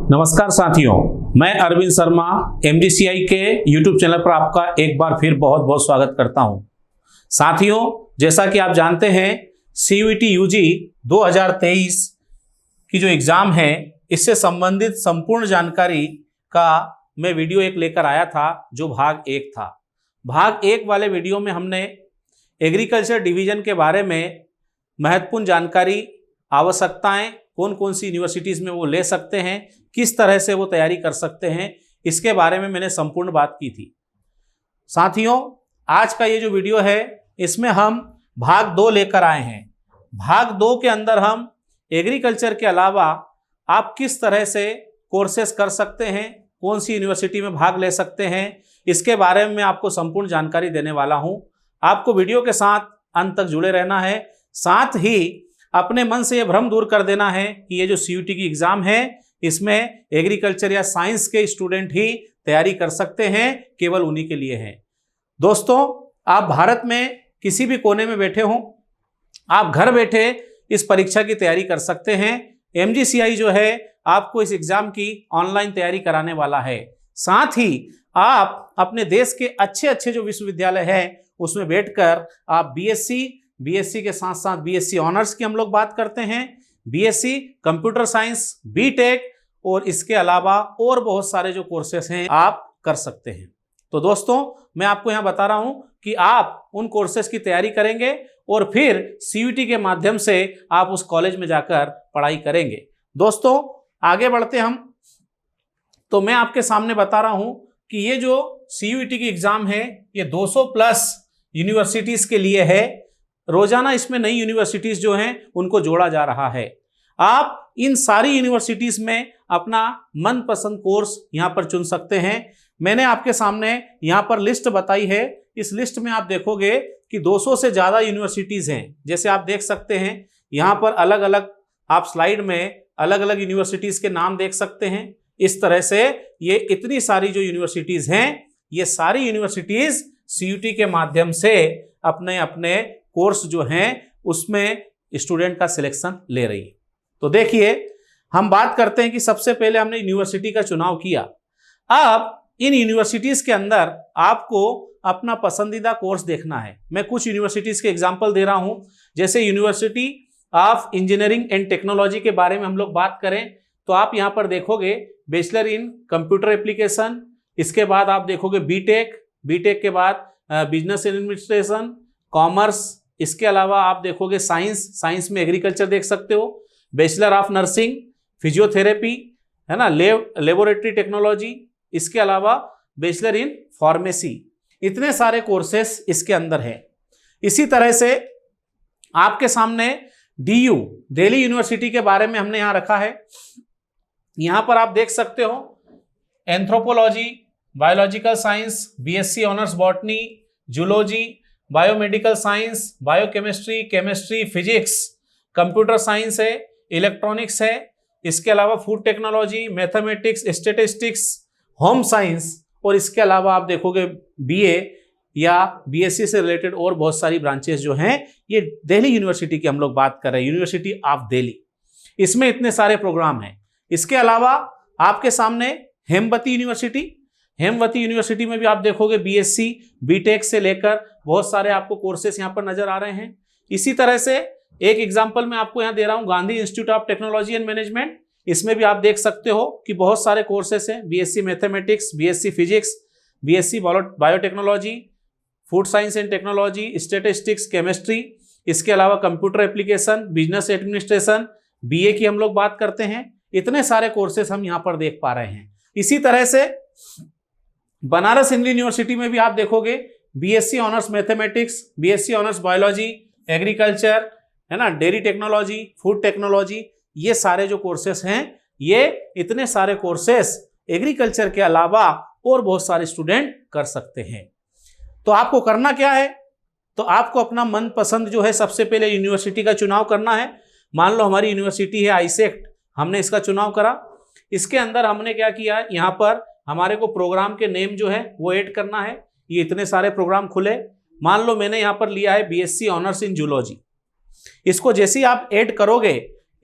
नमस्कार साथियों, मैं अरविंद शर्मा MGCI के YouTube चैनल पर आपका एक बार फिर बहुत बहुत स्वागत करता हूं। साथियों, जैसा कि आप जानते हैं CUET UG 2023 की जो एग्ज़ाम है, इससे संबंधित संपूर्ण जानकारी का मैं वीडियो एक लेकर आया था जो भाग 1 था। भाग 1 वाले वीडियो में हमने एग्रीकल्चर डिवीज़न के बारे में महत्वपूर्ण जानकारी, आवश्यकताएं, कौन कौन सी यूनिवर्सिटीज़ में वो ले सकते हैं, किस तरह से वो तैयारी कर सकते हैं, इसके बारे में मैंने संपूर्ण बात की थी। साथियों, आज का ये जो वीडियो है इसमें हम भाग 2 लेकर आए हैं। भाग 2 के अंदर हम एग्रीकल्चर के अलावा आप किस तरह से कोर्सेस कर सकते हैं, कौन सी यूनिवर्सिटी में भाग ले सकते हैं, इसके बारे में आपको संपूर्ण जानकारी देने वाला हूँ। आपको वीडियो के साथ अंत तक जुड़े रहना है। साथ ही अपने मन से ये भ्रम दूर कर देना है कि ये जो CUET की एग्ज़ाम है इसमें एग्रीकल्चर या साइंस के स्टूडेंट ही तैयारी कर सकते हैं, केवल उन्हीं के लिए है। दोस्तों, आप भारत में किसी भी कोने में बैठे हों, आप घर बैठे इस परीक्षा की तैयारी कर सकते हैं। MGCI जो है आपको इस एग्ज़ाम की ऑनलाइन तैयारी कराने वाला है। साथ ही आप अपने देश के अच्छे अच्छे जो विश्वविद्यालय हैं उसमें बैठकर आप BSc के साथ साथ BSc ऑनर्स की हम लोग बात करते हैं, BSc कंप्यूटर साइंस, BTech और इसके अलावा और बहुत सारे जो कोर्सेस हैं आप कर सकते हैं। तो दोस्तों, मैं आपको यहाँ बता रहा हूँ कि आप उन कोर्सेस की तैयारी करेंगे और फिर CUET के माध्यम से आप उस कॉलेज में जाकर पढ़ाई करेंगे। दोस्तों, आगे बढ़ते हम, तो मैं आपके सामने बता रहा हूँ कि ये जो CUET की एग्ज़ाम है ये 200 प्लस यूनिवर्सिटीज़ के लिए है। रोजाना इसमें नई यूनिवर्सिटीज़ जो हैं उनको जोड़ा जा रहा है। आप इन सारी यूनिवर्सिटीज़ में अपना मनपसंद कोर्स यहाँ पर चुन सकते हैं। मैंने आपके सामने यहाँ पर लिस्ट बताई है। इस लिस्ट में आप देखोगे कि 200 से ज़्यादा यूनिवर्सिटीज़ हैं। जैसे आप देख सकते हैं यहाँ पर अलग अलग, आप स्लाइड में अलग अलग यूनिवर्सिटीज़ के नाम देख सकते हैं। इस तरह से ये इतनी सारी जो यूनिवर्सिटीज़ हैं, ये सारी यूनिवर्सिटीज़ CUET के माध्यम से अपने अपने कोर्स जो हैं उसमें स्टूडेंट का सिलेक्शन ले रही है। तो देखिए, हम बात करते हैं कि सबसे पहले हमने यूनिवर्सिटी का चुनाव किया। अब इन यूनिवर्सिटीज़ के अंदर आपको अपना पसंदीदा कोर्स देखना है। मैं कुछ यूनिवर्सिटीज़ के एग्जांपल दे रहा हूं। जैसे university of engineering and technology के बारे में हम लोग बात करें तो आप यहाँ पर देखोगे बैचलर इन कंप्यूटर एप्लीकेशन, इसके बाद आप देखोगे BTech के बाद बिजनेस एडमिनिस्ट्रेशन, कॉमर्स, इसके अलावा आप देखोगे साइंस में एग्रीकल्चर देख सकते हो, बैचलर ऑफ नर्सिंग, फिजियोथेरेपी, है ना, लेबोरेटरी टेक्नोलॉजी, इसके अलावा बैचलर इन फार्मेसी। इतने सारे कोर्सेस इसके अंदर हैं। इसी तरह से आपके सामने DU दिल्ली यूनिवर्सिटी के बारे में हमने यहाँ रखा है। यहाँ पर आप देख सकते हो anthropology, biological science, BSc honours botany, zoology, biomedical science, biochemistry, chemistry, physics, computer science है, इलेक्ट्रॉनिक्स है, इसके अलावा food technology, mathematics, statistics, home science, और इसके अलावा आप देखोगे BA या BSc से रिलेटेड और बहुत सारी ब्रांचेस जो हैं, ये दिल्ली यूनिवर्सिटी की हम लोग बात कर रहे हैं, यूनिवर्सिटी ऑफ दिल्ली। इसमें इतने सारे प्रोग्राम हैं। इसके अलावा आपके सामने हेमवती यूनिवर्सिटी में भी आप देखोगे BSc, BTech से लेकर बहुत सारे आपको कोर्सेस यहाँ पर नजर आ रहे हैं। इसी तरह से एक एग्जांपल मैं आपको यहाँ दे रहा हूँ, Gandhi institute of technology and management. इसमें भी आप देख सकते हो कि बहुत सारे कोर्सेस हैं, BSc mathematics, BSc physics, BSc biotechnology, food science and technology, statistics, chemistry, इसके अलावा computer application, business administration, BA की हम लोग बात करते हैं। इतने सारे कोर्सेस हम यहाँ पर देख पा रहे हैं। इसी तरह से बनारस हिंदू यूनिवर्सिटी में भी आप देखोगे BSc honours mathematics, BSc honours biology, agriculture, है ना, डेयरी टेक्नोलॉजी, फूड टेक्नोलॉजी, ये सारे जो कोर्सेस हैं, ये इतने सारे कोर्सेस एग्रीकल्चर के अलावा और बहुत सारे स्टूडेंट कर सकते हैं। तो आपको करना क्या है? तो आपको अपना मनपसंद जो है सबसे पहले यूनिवर्सिटी का चुनाव करना है। मान लो हमारी यूनिवर्सिटी है ISECT, हमने इसका चुनाव करा। इसके अंदर हमने क्या किया, यहाँ पर हमारे को प्रोग्राम के नेम जो है वो ऐड करना है। ये इतने सारे प्रोग्राम खुले। मान लो मैंने यहाँ पर लिया है BSc ऑनर्स इन जूलॉजी। इसको जैसे ही आप ऐड करोगे,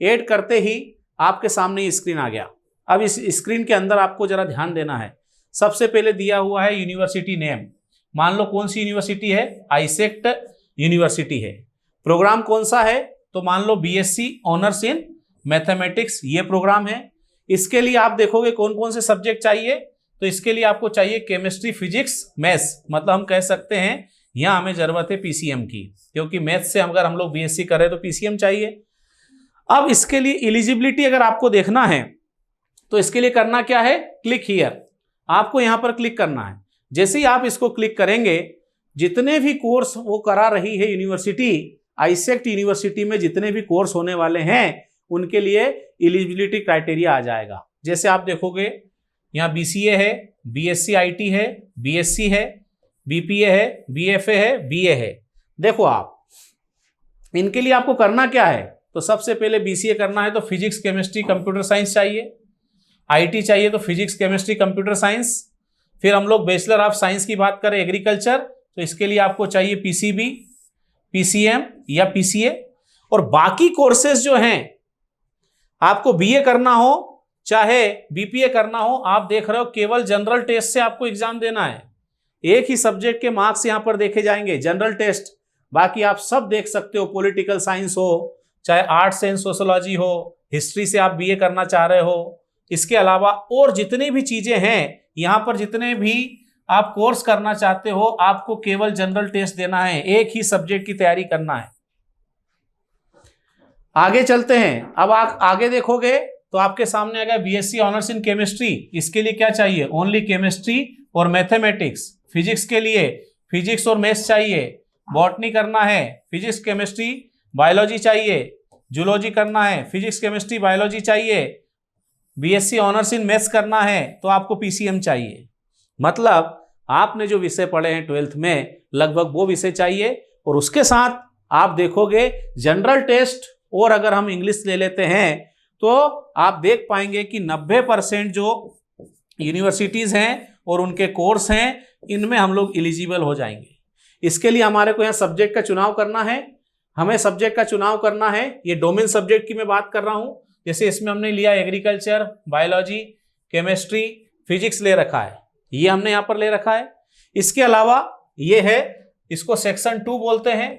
ऐड करते ही आपके सामने ये स्क्रीन आ गया। अब इस स्क्रीन के अंदर आपको जरा ध्यान देना है। सबसे पहले दिया हुआ है यूनिवर्सिटी नेम, मान लो कौन सी यूनिवर्सिटी है, आईसेक्ट यूनिवर्सिटी है। प्रोग्राम कौन सा है, तो मान लो बीएससी ऑनर्स इन मैथमेटिक्स ये प्रोग्राम है। इसके लिए आप देखोगे कौन कौन से सब्जेक्ट चाहिए, तो इसके लिए आपको चाहिए केमिस्ट्री, फिजिक्स, मैथ्स, मतलब हम कह सकते हैं यहां हमें जरूरत है पीसीएम की, क्योंकि मैथ्स से अगर हम लोग बीएससी करें तो पीसीएम चाहिए। अब इसके लिए एलिजिबिलिटी अगर आपको देखना है तो इसके लिए करना क्या है, क्लिक हियर, आपको यहां पर क्लिक करना है। जैसे ही आप इसको क्लिक करेंगे, जितने भी कोर्स वो करा रही है यूनिवर्सिटी, आईसेक्ट यूनिवर्सिटी में जितने भी कोर्स होने वाले हैं उनके लिए एलिजिबिलिटी क्राइटेरिया आ जाएगा। जैसे आप देखोगे यहाँ बीसीए है, बीएससी आईटी है, बीएससी है, बीपीए है, बीएफए है, बीए है। देखो आप इनके लिए आपको करना क्या है, तो सबसे पहले बीसीए करना है तो फिजिक्स, केमिस्ट्री, कंप्यूटर साइंस चाहिए। आईटी चाहिए तो फिजिक्स, केमिस्ट्री, कंप्यूटर साइंस। फिर हम लोग बैचलर ऑफ साइंस की बात करें एग्रीकल्चर, तो इसके लिए आपको चाहिए पीसीबी, पीसीएम या पीसीए। और बाकी कोर्सेज जो हैं, आपको बीए करना हो चाहे बीपीए करना हो, आप देख रहे हो केवल जनरल टेस्ट से आपको एग्जाम देना है। एक ही सब्जेक्ट के मार्क्स यहां पर देखे जाएंगे, जनरल टेस्ट। बाकी आप सब देख सकते हो, पॉलिटिकल साइंस हो, चाहे आर्ट्स एंड सोशोलॉजी हो, हिस्ट्री से आप बीए करना चाह रहे हो, इसके अलावा और जितनी भी चीजें हैं यहां पर, जितने भी आप कोर्स करना चाहते हो, आपको केवल जनरल टेस्ट देना है, एक ही सब्जेक्ट की तैयारी करना है। आगे चलते हैं। अब आप आगे देखोगे तो आपके सामने आएगा बीएससी ऑनर्स इन केमिस्ट्री। इसके लिए क्या चाहिए, ओनली केमिस्ट्री और मैथमेटिक्स। फिजिक्स के लिए फिजिक्स और मैथ्स चाहिए। बॉटनी करना है, फिजिक्स, केमिस्ट्री, बायोलॉजी चाहिए। जूलॉजी करना है, फिजिक्स, केमिस्ट्री, बायोलॉजी चाहिए। बीएससी ऑनर्स इन मैथ्स करना है तो आपको पीसीएम चाहिए। मतलब आपने जो विषय पढ़े हैं 12th में, लगभग वो विषय चाहिए। और उसके साथ आप देखोगे जनरल टेस्ट, और अगर हम इंग्लिश ले लेते हैं तो आप देख पाएंगे कि 90% जो यूनिवर्सिटीज हैं और उनके कोर्स हैं, इनमें हम लोग एलिजिबल हो जाएंगे। इसके लिए हमारे को यहाँ सब्जेक्ट का चुनाव करना है। हमें सब्जेक्ट का चुनाव करना है, ये डोमेन सब्जेक्ट की मैं बात कर रहा हूँ। जैसे इसमें हमने लिया एग्रीकल्चर, बायोलॉजी, केमिस्ट्री, फिजिक्स ले रखा है, ये हमने यहाँ पर ले रखा है। इसके अलावा ये है, इसको सेक्शन 2 बोलते हैं।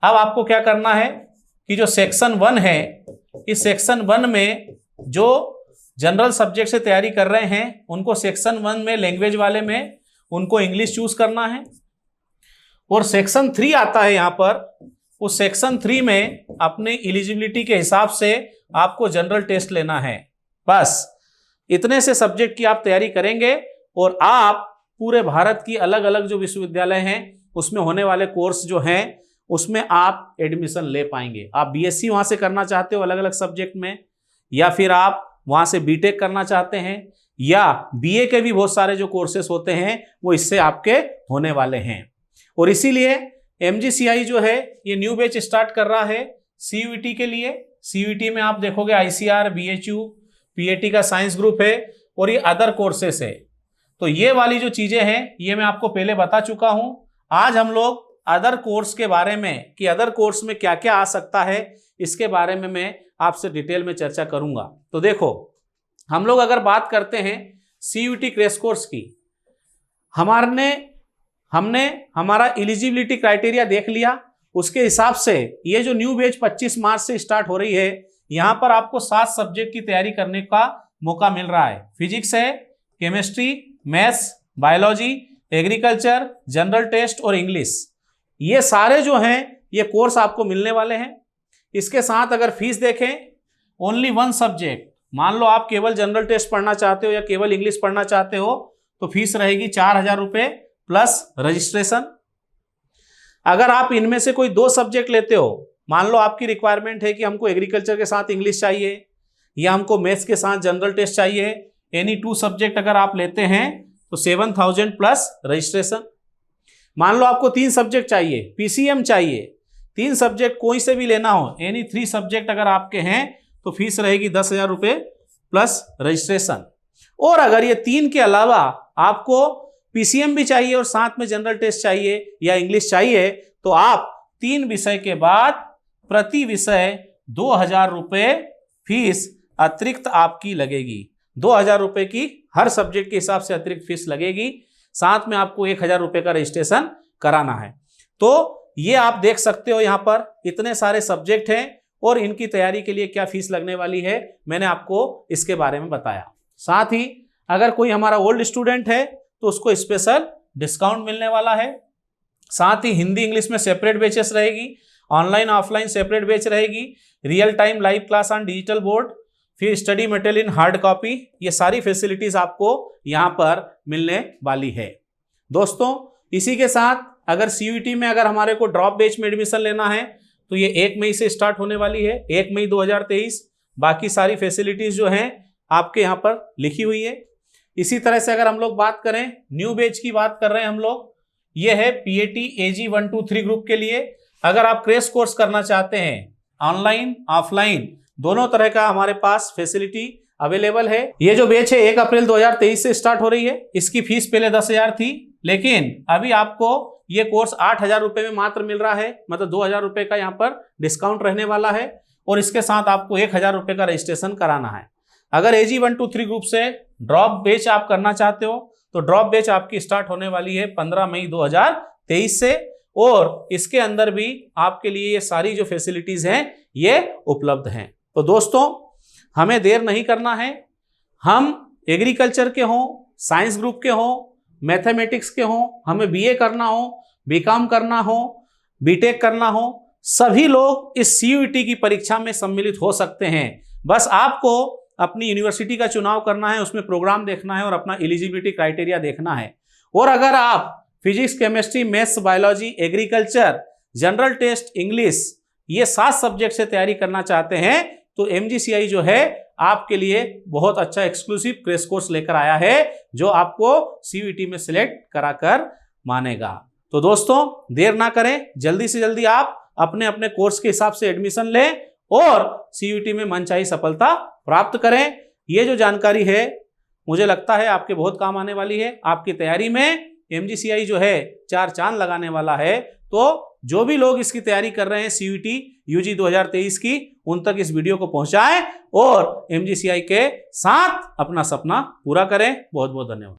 अब आपको क्या करना है कि जो सेक्शन 1 है, इस सेक्शन 1 में जो जनरल सब्जेक्ट से तैयारी कर रहे हैं उनको सेक्शन 1 में, लैंग्वेज वाले में, उनको इंग्लिश चूज करना है। और सेक्शन 3 आता है यहाँ पर, उस सेक्शन 3 में अपने एलिजिबिलिटी के हिसाब से आपको जनरल टेस्ट लेना है। बस इतने से सब्जेक्ट की आप तैयारी करेंगे और आप पूरे भारत की अलग अलग जो विश्वविद्यालय हैं उसमें होने वाले कोर्स जो हैं उसमें आप एडमिशन ले पाएंगे। आप बीएससी वहां से करना चाहते हो अलग अलग सब्जेक्ट में, या फिर आप वहां से बीटेक करना चाहते हैं, या बीए के भी बहुत सारे जो कोर्सेस होते हैं वो इससे आपके होने वाले हैं। और इसीलिए एमजीसीआई जो है ये न्यू बैच स्टार्ट कर रहा है सीयूईटी के लिए। सीयूईटी में आप देखोगे आईसीआर, बीएचयू, पीएटी का साइंस ग्रुप है और ये अदर कोर्सेस है। तो ये वाली जो चीजें हैं ये मैं आपको पहले बता चुका हूं। आज हम लोग अदर कोर्स के बारे में, कि अदर कोर्स में क्या क्या आ सकता है, इसके बारे में मैं आपसे डिटेल में चर्चा करूंगा। तो देखो, हम लोग अगर बात करते हैं सीयूईटी क्रैश कोर्स की, हमने हमारा एलिजिबिलिटी क्राइटेरिया देख लिया। उसके हिसाब से ये जो न्यू बैच 25 मार्च से स्टार्ट हो रही है, यहां पर आपको 7 सब्जेक्ट की तैयारी करने का मौका मिल रहा है। फिजिक्स है, chemistry, maths, biology, agriculture, general test और इंग्लिश, ये सारे जो हैं ये कोर्स आपको मिलने वाले हैं। इसके साथ अगर फीस देखें, ओनली 1 सब्जेक्ट, मान लो आप केवल जनरल टेस्ट पढ़ना चाहते हो या केवल इंग्लिश पढ़ना चाहते हो, तो फीस रहेगी 4000 रुपये प्लस रजिस्ट्रेशन। अगर आप इनमें से कोई 2 सब्जेक्ट लेते हो, मान लो आपकी रिक्वायरमेंट है कि हमको एग्रीकल्चर के साथ इंग्लिश चाहिए या हमको मैथ्स के साथ जनरल टेस्ट चाहिए, एनी 2 सब्जेक्ट अगर आप लेते हैं तो 7000 प्लस रजिस्ट्रेशन। मान लो आपको 3 सब्जेक्ट चाहिए, पीसीएम चाहिए, 3 सब्जेक्ट कोई से भी लेना हो, एनी 3 सब्जेक्ट अगर आपके हैं तो फीस रहेगी 10,000 रुपये प्लस रजिस्ट्रेशन। और अगर ये 3 के अलावा आपको पीसीएम भी चाहिए और साथ में जनरल टेस्ट चाहिए या इंग्लिश चाहिए, तो आप 3 विषय के बाद प्रति विषय 2000 रुपये फीस अतिरिक्त आपकी लगेगी। 2,000 रुपये की हर सब्जेक्ट के हिसाब से अतिरिक्त फीस लगेगी। साथ में आपको 1,000 रुपये का रजिस्ट्रेशन कराना है। तो ये आप देख सकते हो, यहाँ पर इतने सारे सब्जेक्ट हैं और इनकी तैयारी के लिए क्या फीस लगने वाली है मैंने आपको इसके बारे में बताया। साथ ही अगर कोई हमारा ओल्ड स्टूडेंट है तो उसको स्पेशल डिस्काउंट मिलने वाला है। साथ ही हिंदी इंग्लिश में सेपरेट बैचेस रहेगी, ऑनलाइन ऑफलाइन सेपरेट बैच रहेगी, real time live class on digital board, फिर study material in hard copy. ये सारी फैसिलिटीज आपको यहाँ पर मिलने वाली है। दोस्तों इसी के साथ अगर CUET में अगर हमारे को ड्रॉप बैच में एडमिशन लेना है तो ये 1 मई से स्टार्ट होने वाली है, 1 मई 2023। बाकी सारी फैसिलिटीज जो हैं आपके यहाँ पर लिखी हुई है। इसी तरह से अगर हम लोग बात करें न्यू बैच की बात कर रहे हैं हम लोग, ये है PAT AG 1 2 3 ग्रुप के लिए। अगर आप क्रैश कोर्स करना चाहते हैं ऑनलाइन ऑफलाइन दोनों तरह का हमारे पास फैसिलिटी अवेलेबल है। ये जो बैच है 1 अप्रैल 2023 से स्टार्ट हो रही है। इसकी फीस पहले 10,000 थी, लेकिन अभी आपको ये कोर्स 8,000 रुपये में मात्र मिल रहा है। मतलब 2,000 रुपये का यहाँ पर डिस्काउंट रहने वाला है और इसके साथ आपको 1,000 रुपये का रजिस्ट्रेशन कराना है। अगर AG 1 2 3 ग्रुप से ड्रॉप बैच आप करना चाहते हो तो ड्रॉप बैच आपकी स्टार्ट होने वाली है 15 मई 2023 से, और इसके अंदर भी आपके लिए ये सारी जो फैसिलिटीज हैं ये उपलब्ध हैं। तो दोस्तों हमें देर नहीं करना है। हम एग्रीकल्चर के हों, साइंस ग्रुप के हों, मैथमेटिक्स के हों, हमें BA करना हो, BCom करना हो, BTech करना हो, सभी लोग इस CUET की परीक्षा में सम्मिलित हो सकते हैं। बस आपको अपनी यूनिवर्सिटी का चुनाव करना है, उसमें प्रोग्राम देखना है और अपना एलिजिबिलिटी क्राइटेरिया देखना है। और अगर आप physics, chemistry, maths, biology, agriculture, general test, English ये 7 सब्जेक्ट से तैयारी करना चाहते हैं तो MGCI जो है आपके लिए बहुत अच्छा एक्सक्लूसिव क्रैश कोर्स लेकर आया है जो आपको CUET में सिलेक्ट कराकर मानेगा। तो दोस्तों देर ना करें, जल्दी से जल्दी आप अपने अपने कोर्स के हिसाब से एडमिशन लें और CUET में मनचाही सफलता प्राप्त करें। ये जो जानकारी है मुझे लगता है आपके बहुत काम आने वाली है। आपकी तैयारी में MGCI जो है 4 चांद लगाने वाला है। तो जो भी लोग इसकी तैयारी कर रहे हैं CUET UG 2023 की, उन तक इस वीडियो को पहुंचाएं और MGCI के साथ अपना सपना पूरा करें। बहुत बहुत धन्यवाद।